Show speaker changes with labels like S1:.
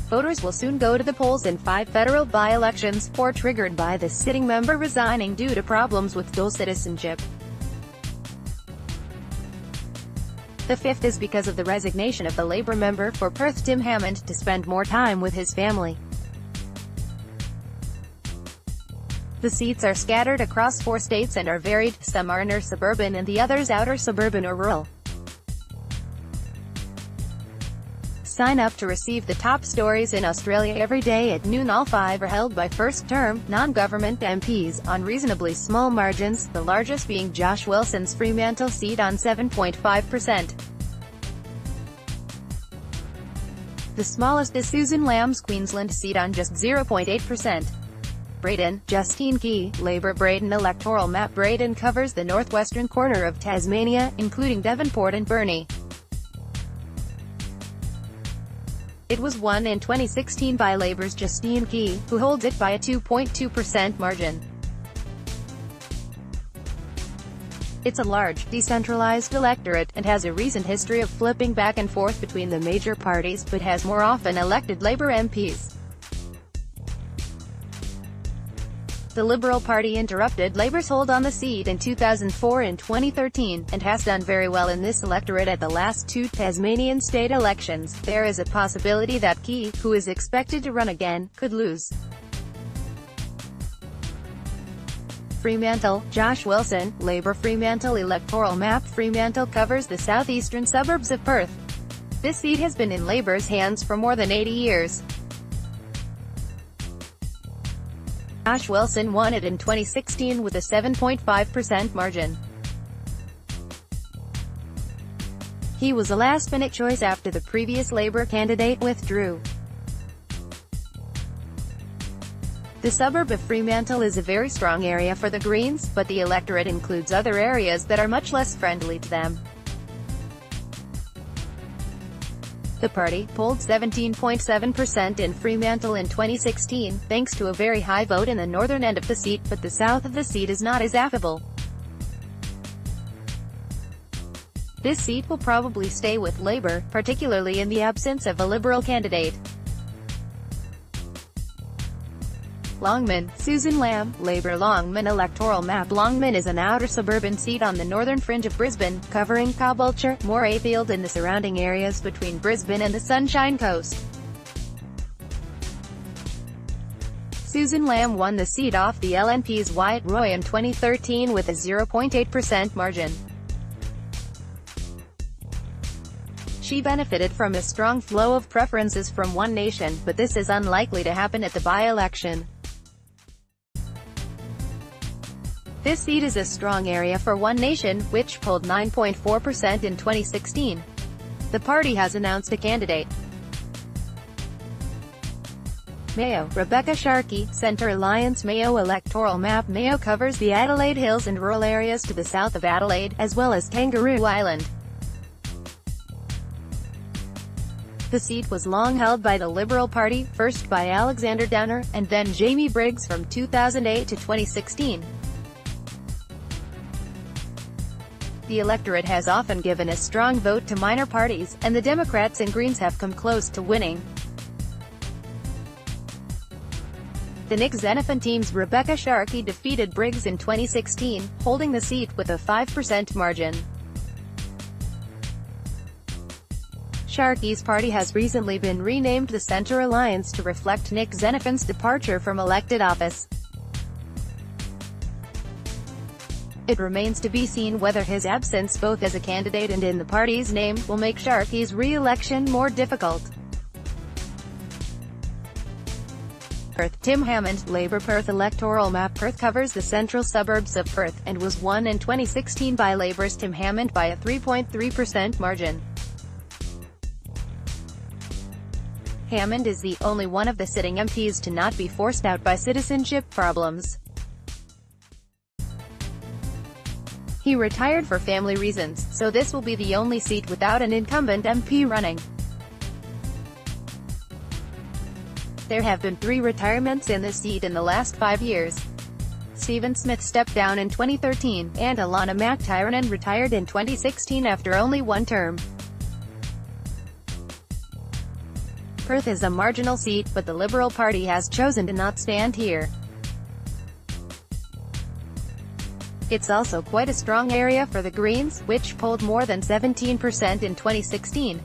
S1: Voters will soon go to the polls in 5 federal by-elections, 4 triggered by the sitting member resigning due to problems with dual citizenship. The 5th is because of the resignation of the Labour member for Perth Tim Hammond to spend more time with his family. The seats are scattered across 4 states and are varied, some are inner suburban and the others outer suburban or rural. Sign up to receive the top stories in Australia every day at noon. All 5 are held by first-term, non-government MPs, on reasonably small margins, the largest being Josh Wilson's Fremantle seat on 7.5%. The smallest is Susan Lamb's Queensland seat on just 0.8%. Braden, Justine Key, Labour. Braden electoral map. Braden covers the northwestern corner of Tasmania, including Devonport and Burnie. It was won in 2016 by Labour's Justine Key, who holds it by a 2.2% margin. It's a large, decentralised electorate, and has a recent history of flipping back and forth between the major parties, but has more often elected Labour MPs. The Liberal Party interrupted Labour's hold on the seat in 2004 and 2013, and has done very well in this electorate at the last 2 Tasmanian state elections. There is a possibility that Key, who is expected to run again, could lose. Fremantle, Josh Wilson, Labour. Fremantle electoral map. Fremantle covers the southeastern suburbs of Perth. This seat has been in Labour's hands for more than 80 years. Josh Wilson won it in 2016 with a 7.5% margin. He was a last-minute choice after the previous Labour candidate withdrew. The suburb of Fremantle is a very strong area for the Greens, but the electorate includes other areas that are much less friendly to them. The party polled 17.7% in Fremantle in 2016, thanks to a very high vote in the northern end of the seat, but the south of the seat is not as affable. This seat will probably stay with Labour, particularly in the absence of a Liberal candidate. Longman, Susan Lamb, Labour. Longman electoral map. Longman is an outer suburban seat on the northern fringe of Brisbane, covering Caboolture, Morayfield and the surrounding areas between Brisbane and the Sunshine Coast. Susan Lamb won the seat off the LNP's Wyatt Roy in 2013 with a 0.8% margin. She benefited from a strong flow of preferences from One Nation, but this is unlikely to happen at the by-election. This seat is a strong area for One Nation, which polled 9.4% in 2016. The party has announced a candidate. Mayo, Rebecca Sharkey, Centre Alliance. Mayo electoral map. Mayo covers the Adelaide Hills and rural areas to the south of Adelaide, as well as Kangaroo Island. The seat was long held by the Liberal Party, first by Alexander Downer, and then Jamie Briggs from 2008 to 2016. The electorate has often given a strong vote to minor parties, and the Democrats and Greens have come close to winning. The Nick Xenophon team's Rebecca Sharkey defeated Briggs in 2016, holding the seat with a 5% margin. Sharkey's party has recently been renamed the Centre Alliance to reflect Nick Xenophon's departure from elected office. It remains to be seen whether his absence, both as a candidate and in the party's name, will make Sharkey's re-election more difficult. Perth Tim Hammond, Labour. Perth electoral map. Perth covers the central suburbs of Perth, and was won in 2016 by Labour's Tim Hammond by a 3.3% margin. Hammond is the only one of the sitting MPs to not be forced out by citizenship problems. He retired for family reasons, so this will be the only seat without an incumbent MP running. There have been 3 retirements in this seat in the last 5 years. Stephen Smith stepped down in 2013, and Alana McTiernan retired in 2016 after only 1 term. Perth is a marginal seat, but the Liberal Party has chosen to not stand here. It's also quite a strong area for the Greens, which polled more than 17% in 2016.